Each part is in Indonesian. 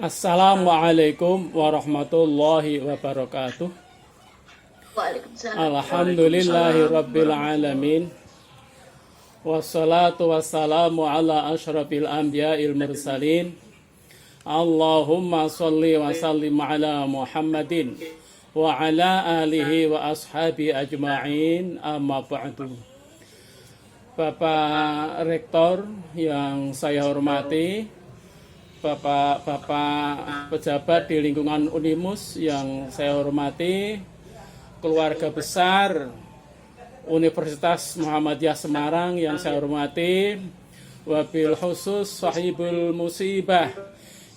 Assalamualaikum warahmatullahi wabarakatuh. Waalaikumsalam. Alhamdulillahi rabbil alamin. Wassalatu wassalamu ala ashrafil anbiya'il mursalin. Allahumma salli wa sallim ala Muhammadin wa ala alihi wa ashabi ajma'in, amma ba'du. Bapak Rektor yang saya hormati, Bapak-bapak pejabat di lingkungan Unimus yang saya hormati, keluarga besar Universitas Muhammadiyah Semarang yang saya hormati, wabil khusus sahibul musibah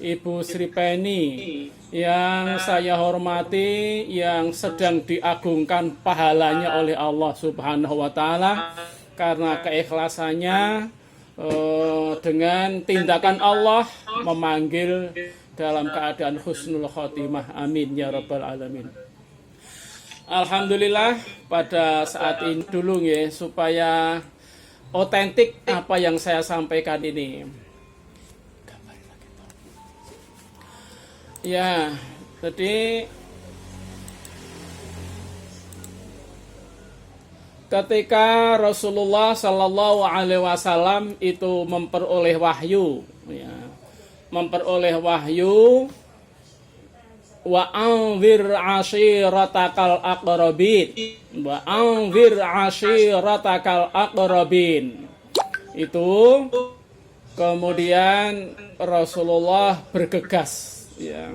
Ibu Sri Penny yang saya hormati, yang sedang diagungkan pahalanya oleh Allah Subhanahu wa Ta'ala karena keikhlasannya dengan tindakan Allah memanggil dalam keadaan husnul khotimah. Amin ya rabbal alamin. Alhamdulillah, pada saat ini dulu ya, supaya otentik apa yang saya sampaikan ini. Ya, jadi ketika Rasulullah Shallallahu Alaihi Wasallam itu memperoleh wahyu, ya, wa anzir ashiratakal aqrabin, itu kemudian Rasulullah bergegas, ya,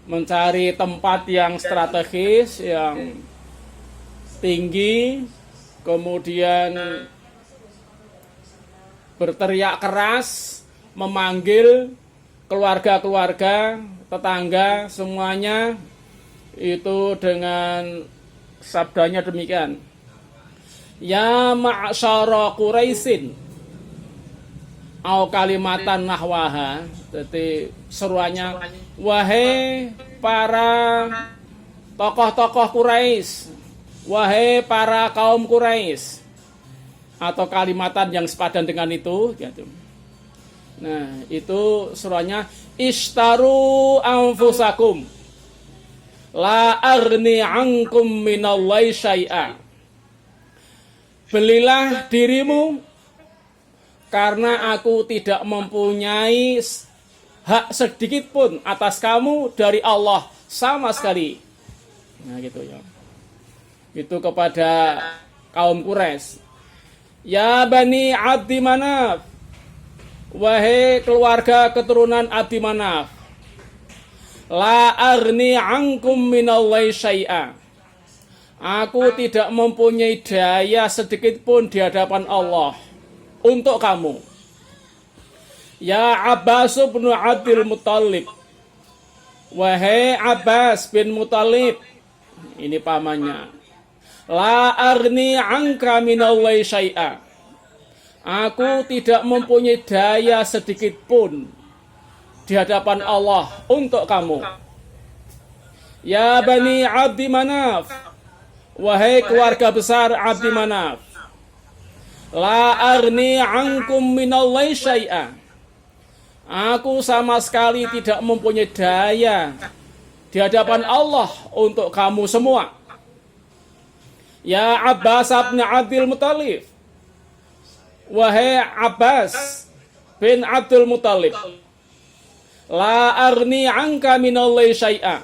mencari tempat yang strategis, yang tinggi, kemudian berteriak keras, memanggil keluarga-keluarga, tetangga, semuanya itu dengan sabdanya demikian. Ya ma'syara Quraisyin, au kalimatan nahwaha. Jadi seruannya, wahai para tokoh-tokoh Quraisy, wahai para kaum Quraisy, atau kalimatan yang sepadan dengan itu, gitu. Nah, itu suruhnya ishtaru anfusakum la aghni ankum minallahi syai'a. Belilah dirimu karena aku tidak mempunyai hak sedikit pun atas kamu dari Allah sama sekali. Nah, gitu ya. Itu kepada kaum Quraisy. Ya Bani Abdi Manaf, wahai keluarga keturunan Abdi Manaf, la aghni ankum minallahi syai'a. Aku tidak mempunyai daya sedikit pun di hadapan Allah untuk kamu. Ya Abbas bin Abdul Muttalib, wahai Abbas bin Muttalib, ini pamannya, la aghni anka minallahi syai'a. Aku tidak mempunyai daya sedikit pun di hadapan Allah untuk kamu. Ya Bani Abdi Manaf, wahai keluarga besar Abdi Manaf, la aghni ankum minallahi syai'a. Aku sama sekali tidak mempunyai daya di hadapan Allah untuk kamu semua. Ya Abbas bin Abdul Muttalib, wahai Abbas bin Abdul Muttalib, la aghni anka minallahi syai'a.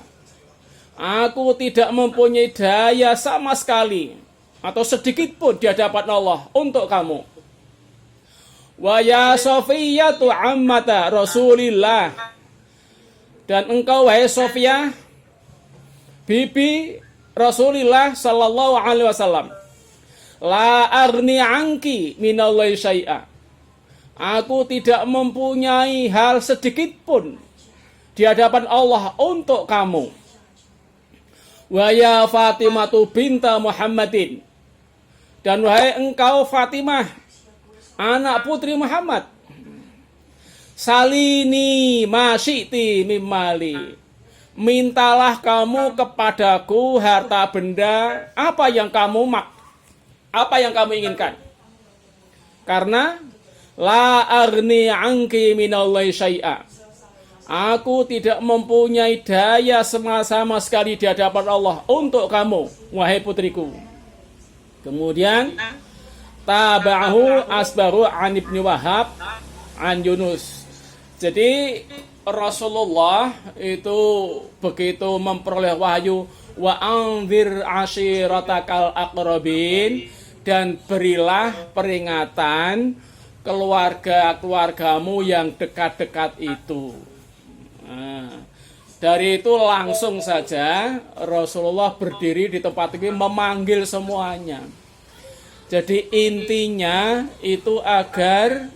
Aku tidak mempunyai daya sama sekali atau sedikit pun di hadapan Allah untuk kamu. Wa ya Safiyatu ammata Rasulillah, dan engkau wahai Sofiyah, bibi Rasulullah Sallallahu Alaihi Wasallam, la aghni anki minallahi syai'a. Aku tidak mempunyai hal sedikit pun di hadapan Allah untuk kamu. Wa ya Fatimatu binta Muhammadin, dan wahai engkau Fatimah, anak putri Muhammad, salini masyiti mimali, mintalah kamu kepadaku harta benda apa yang kamu inginkan. Karena la aghni anki minallahi syai'a, Aku tidak mempunyai daya sama sekali di hadapan Allah untuk kamu, wahai putriku. Kemudian tabahu asbaru an ibni Wahab an Yunus. Jadi Rasulullah itu begitu memperoleh wahyu wa anzir ashiratakal aqrabin, dan berilah peringatan keluarga-keluargamu yang dekat-dekat itu. Nah, dari itu langsung saja Rasulullah berdiri di tempat ini memanggil semuanya. Jadi intinya itu agar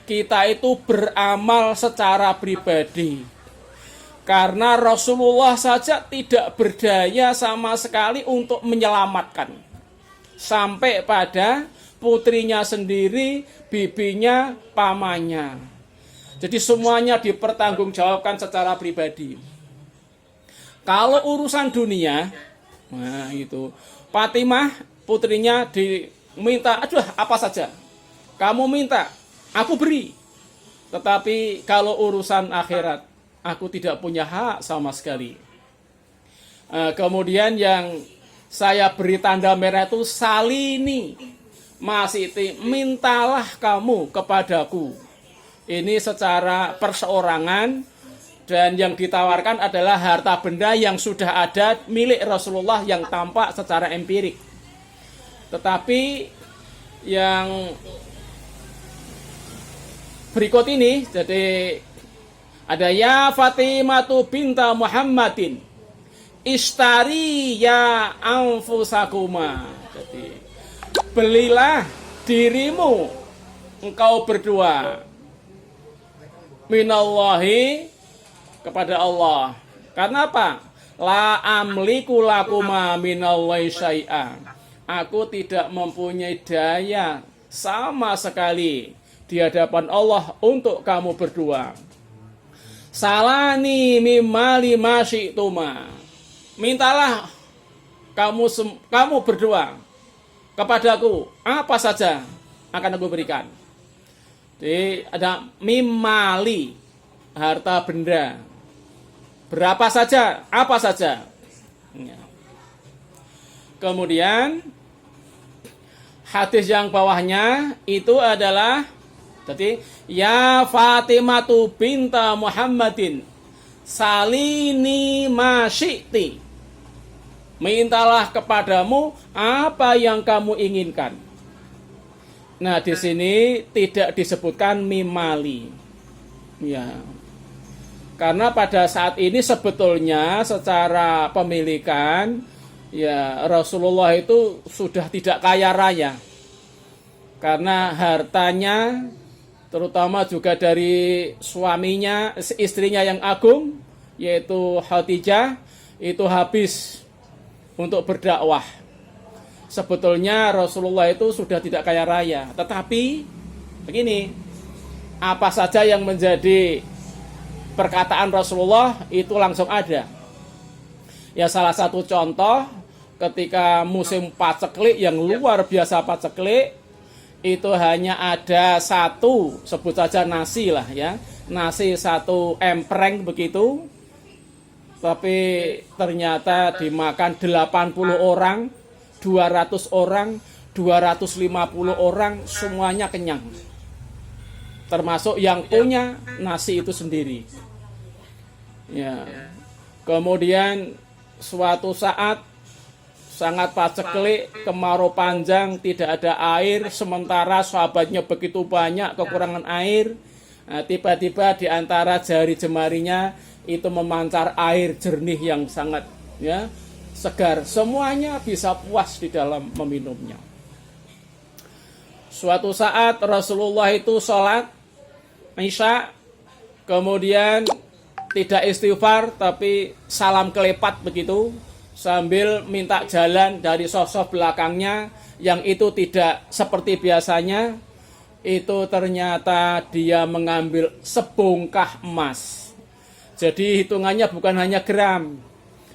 kita itu beramal secara pribadi. Karena Rasulullah saja tidak berdaya sama sekali untuk menyelamatkan. Sampai pada putrinya sendiri, bibinya, pamannya. Jadi semuanya dipertanggungjawabkan secara pribadi. Kalau urusan dunia, nah itu Fatimah putrinya diminta, aduh apa saja kamu minta, aku beri. Tetapi kalau urusan akhirat, aku tidak punya hak sama sekali. Kemudian yang saya beri tanda merah itu salini, masih mintalah kamu kepadaku. Ini secara perseorangan, dan yang ditawarkan adalah harta benda yang sudah ada milik Rasulullah yang tampak secara empirik. Tetapi yang berikut ini, jadi ada ya Fatimatu binta Muhammadin istari ya anfusakuma. Jadi belilah dirimu engkau berdua minallahi, kepada Allah. Karena apa? La amliku lakuma minallahi syai'a. Aku tidak mempunyai daya sama sekali di hadapan Allah untuk kamu berdua. Salani mimali masyi'tuma. Mintalah kamu berdua kepadaku apa saja akan aku berikan. Jadi ada mimali, harta benda. Berapa saja, apa saja. Kemudian hadis yang bawahnya itu adalah, jadi ya Fatimatu binta Muhammadin salini masyiti. Mintalah kepadamu apa yang kamu inginkan. Nah, di sini tidak disebutkan mimali. Ya. Karena pada saat ini sebetulnya secara pemilikan, ya Rasulullah itu sudah tidak kaya raya. Karena hartanya, terutama juga dari suaminya, istrinya yang agung, yaitu Khadijah, itu habis untuk berdakwah. Sebetulnya Rasulullah itu sudah tidak kaya raya, tetapi begini, apa saja yang menjadi perkataan Rasulullah itu langsung ada. Ya, salah satu contoh ketika musim paceklik yang luar biasa paceklik, itu hanya ada satu, sebut saja nasi lah ya, nasi satu empreng begitu, tapi ternyata dimakan 80 orang, 200 orang, 250 orang, semuanya kenyang. Termasuk yang punya nasi itu sendiri. Ya. Kemudian suatu saat sangat paceklik, kemarau panjang, tidak ada air, sementara sahabatnya begitu banyak kekurangan air. Nah, tiba-tiba di antara jari jemarinya itu memancar air jernih yang sangat ya segar, semuanya bisa puas di dalam meminumnya. Suatu saat Rasulullah itu sholat Isya, kemudian tidak istighfar tapi salam kelepat begitu, sambil minta jalan dari sosok belakangnya yang itu tidak seperti biasanya. Itu ternyata dia mengambil sebongkah emas. Jadi hitungannya bukan hanya gram,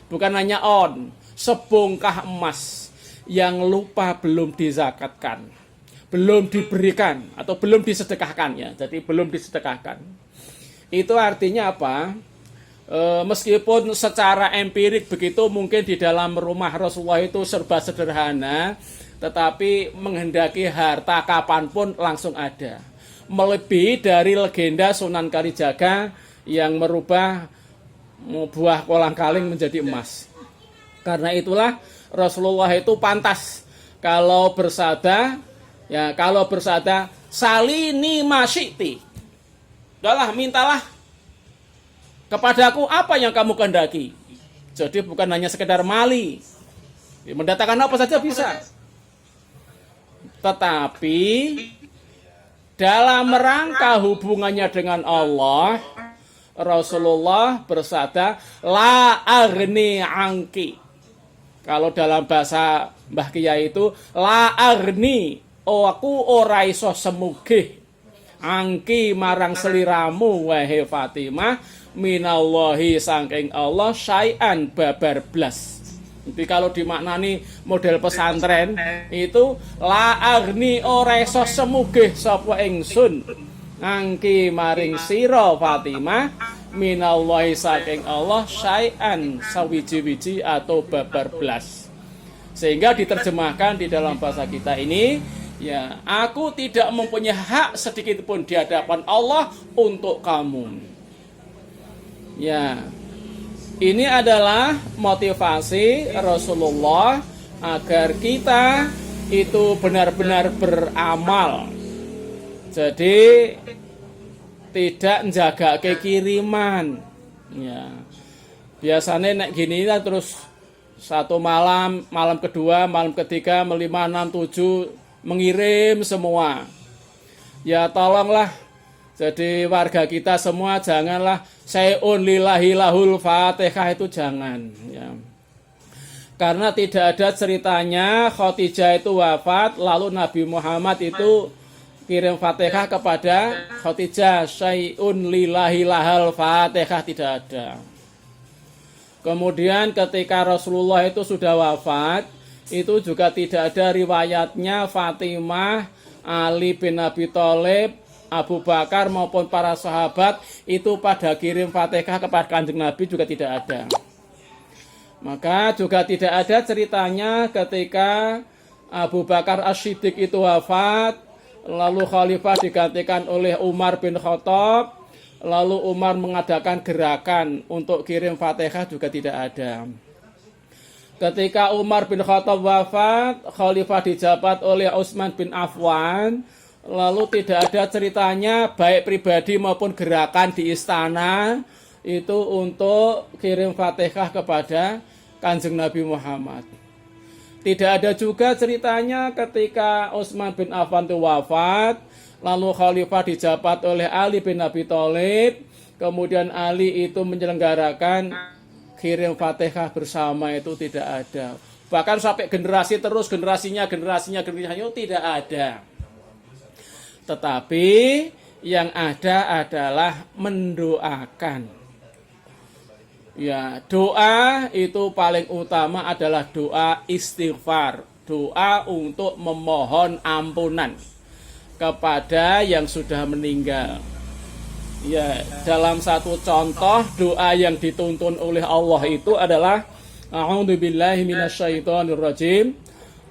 bukan hanya on, sebongkah emas yang lupa belum dizakatkan, belum diberikan atau belum disedekahkan ya. Jadi belum disedekahkan. Itu artinya apa? Meskipun secara empirik begitu mungkin di dalam rumah Rasulullah itu serba sederhana, tetapi menghendaki harta kapanpun langsung ada. Melebihi dari legenda Sunan Kalijaga yang merubah buah kolang-kaling menjadi emas. Karena itulah Rasulullah itu pantas kalau bersabda, salini masyiti. Udahlah, mintalah kepadaku apa yang kamu kehendaki. Jadi bukan hanya sekedar mali. Mendatangkan apa saja bisa. Tetapi dalam rangka hubungannya dengan Allah, Rasulullah bersabda, la agni angki. Kalau dalam bahasa Mbah Kiai itu, la agni, aku ora iso semugih angki marang seliramu wahai Fatimah minallahi saking Allah syai'an babar blas. Jadi kalau dimaknani model pesantren itu la agni ora iso semugih sapa ingsun angki maring sira Fatimah minallahi saking Allah syai'an sawiji-wiji atau babar blas. Sehingga diterjemahkan di dalam bahasa kita ini, ya, aku tidak mempunyai hak sedikit pun di hadapan Allah untuk kamu. Ya, ini adalah motivasi Rasulullah agar kita itu benar-benar beramal. Jadi tidak menjaga kekiriman. Ya, biasanya nek gini lah terus satu malam, malam kedua, malam ketiga, 5, 6, 7 mengirim semua. Ya tolonglah, jadi warga kita semua janganlah sayun lillahi lahul fatihah itu jangan. Ya. Karena tidak ada ceritanya Khadijah itu wafat, lalu Nabi Muhammad itu kirim fatihah kepada Khadijah. Sayun lillahi lahul fatihah tidak ada. Kemudian ketika Rasulullah itu sudah wafat, itu juga tidak ada riwayatnya Fatimah, Ali bin Abi Thalib, Abu Bakar maupun para sahabat itu pada kirim Fatihah kepada Kanjeng Nabi juga tidak ada. Maka juga tidak ada ceritanya ketika Abu Bakar As-Siddiq itu wafat, lalu khalifah digantikan oleh Umar bin Khattab, lalu Umar mengadakan gerakan untuk kirim Fatihah juga tidak ada. Ketika Umar bin Khattab wafat, khalifah dijabat oleh Utsman bin Affan, lalu tidak ada ceritanya baik pribadi maupun gerakan di istana itu untuk kirim Fatihah kepada Kanjeng Nabi Muhammad. Tidak ada juga ceritanya ketika Utsman bin Affan itu wafat, lalu khalifah dijabat oleh Ali bin Abi Thalib, kemudian Ali itu menyelenggarakan kirim Fatihah bersama, itu tidak ada. Bahkan sampai generasi terus, generasinya itu tidak ada. Tetapi yang ada adalah mendoakan. Ya, doa itu paling utama adalah doa istighfar, doa untuk memohon ampunan kepada yang sudah meninggal. Ya, dalam satu contoh doa yang dituntun oleh Allah itu adalah a'udzubillahi minasyaitonirrajim.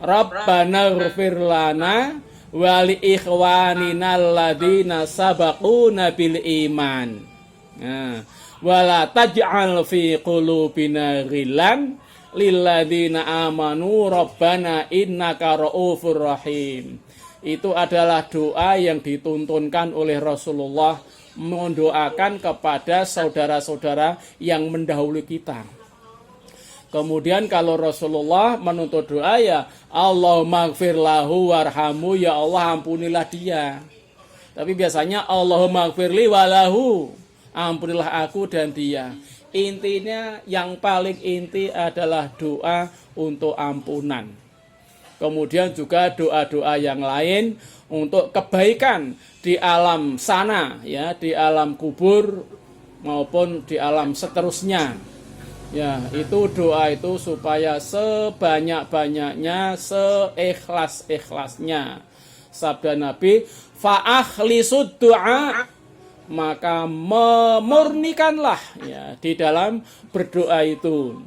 Rabbana ighfir lana wa li ikhwanina alladzina sabaquna bil iman. Nah, wala taj'al fi qulubina ghillan lilladzina amanu rabbana innaka ra'ufur rahim. Itu adalah doa yang dituntunkan oleh Rasulullah mendoakan kepada saudara-saudara yang mendahului kita. Kemudian kalau Rasulullah menuntut doa, ya Allahumma ighfir lahu warhamu, ya Allah ampunilah dia. Tapi biasanya Allahumma ighfirli walahu, ampunilah aku dan dia. Intinya yang paling inti adalah doa untuk ampunan. Kemudian juga doa-doa yang lain untuk kebaikan di alam sana, ya, di alam kubur maupun di alam seterusnya. Ya, itu doa itu supaya sebanyak-banyaknya, seikhlas-ikhlasnya. Sabda Nabi, fa akhlisud du'a maka memurnikanlah ya di dalam berdoa itu.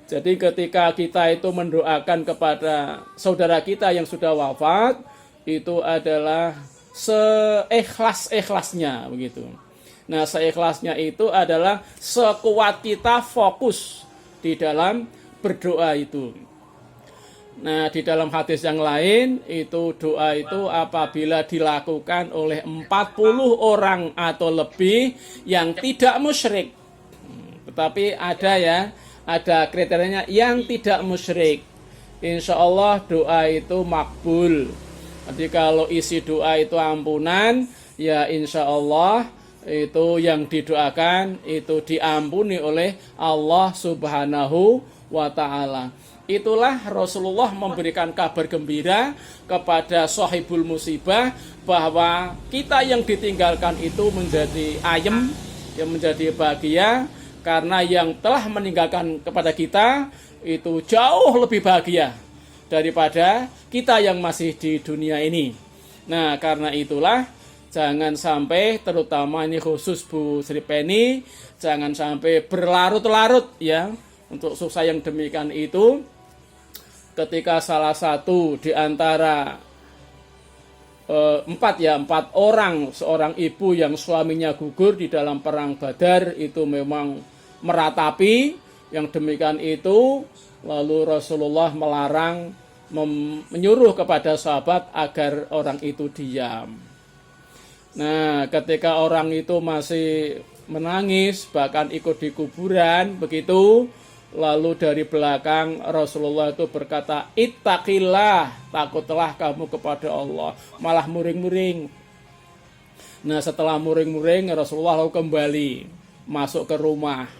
Jadi ketika kita itu mendoakan kepada saudara kita yang sudah wafat, itu adalah seikhlas-ikhlasnya begitu. Nah, seikhlasnya itu adalah sekuat kita fokus di dalam berdoa itu. Nah, di dalam hadis yang lain itu doa itu apabila dilakukan oleh 40 orang atau lebih yang tidak musyrik. Tetapi ada kriterianya yang tidak musyrik. Insya Allah doa itu makbul. Jadi kalau isi doa itu ampunan, ya insya Allah itu yang didoakan itu diampuni oleh Allah Subhanahu wa ta'ala. Itulah Rasulullah memberikan kabar gembira kepada sahibul musibah bahwa kita yang ditinggalkan itu menjadi ayem, yang menjadi bahagia, karena yang telah meninggalkan kepada kita itu jauh lebih bahagia daripada kita yang masih di dunia ini. Nah, karena itulah jangan sampai, terutama ini khusus Bu Sri Penny, jangan sampai berlarut-larut ya untuk susah yang demikian itu. Ketika salah satu di antara empat orang, seorang ibu yang suaminya gugur di dalam perang Badar itu memang meratapi yang demikian itu, lalu Rasulullah melarang, menyuruh kepada sahabat agar orang itu diam. Nah, ketika orang itu masih menangis, bahkan ikut di kuburan, begitu, lalu dari belakang Rasulullah itu berkata, ittaqillah, takutlah kamu kepada Allah. Malah muring-muring. Nah, setelah muring-muring, Rasulullah lalu kembali masuk ke rumah.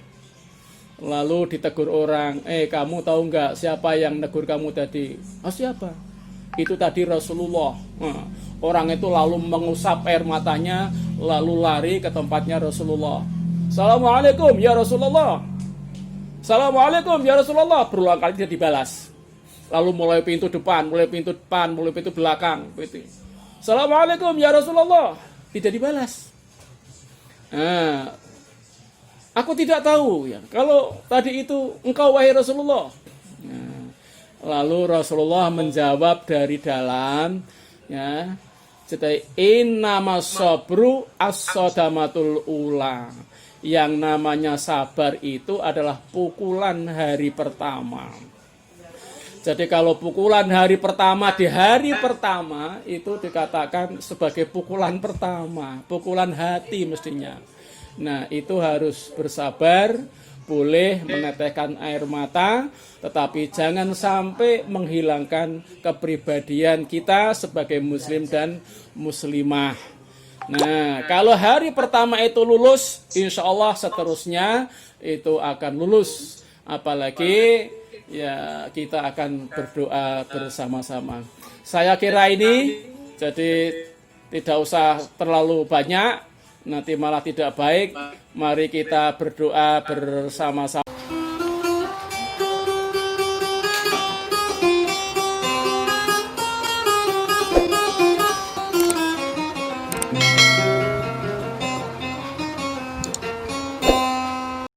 Lalu ditegur orang, kamu tahu nggak siapa yang negur kamu tadi? Oh, siapa? Itu tadi Rasulullah. Nah, orang itu lalu mengusap air matanya, lalu lari ke tempatnya Rasulullah. Assalamualaikum ya Rasulullah. Assalamualaikum ya Rasulullah. Berulang kali tidak dibalas. Lalu mulai pintu depan, mulai pintu belakang. Assalamualaikum ya Rasulullah. Tidak dibalas. Nah, aku tidak tahu ya kalau tadi itu engkau wahai Rasulullah. Nah, lalu Rasulullah menjawab dari dalam, ya, jadi innamas sabru as-sadamatul ula. Yang namanya sabar itu adalah pukulan hari pertama. Jadi kalau pukulan hari pertama di hari pertama itu dikatakan sebagai pukulan pertama, pukulan hati mestinya. Nah, itu harus bersabar, boleh meneteskan air mata, tetapi jangan sampai menghilangkan kepribadian kita sebagai muslim dan muslimah. Nah, kalau hari pertama itu lulus, insya Allah seterusnya itu akan lulus. Apalagi ya kita akan berdoa bersama-sama. Saya kira ini, jadi tidak usah terlalu banyak, nanti malah tidak baik. Mari kita berdoa bersama-sama.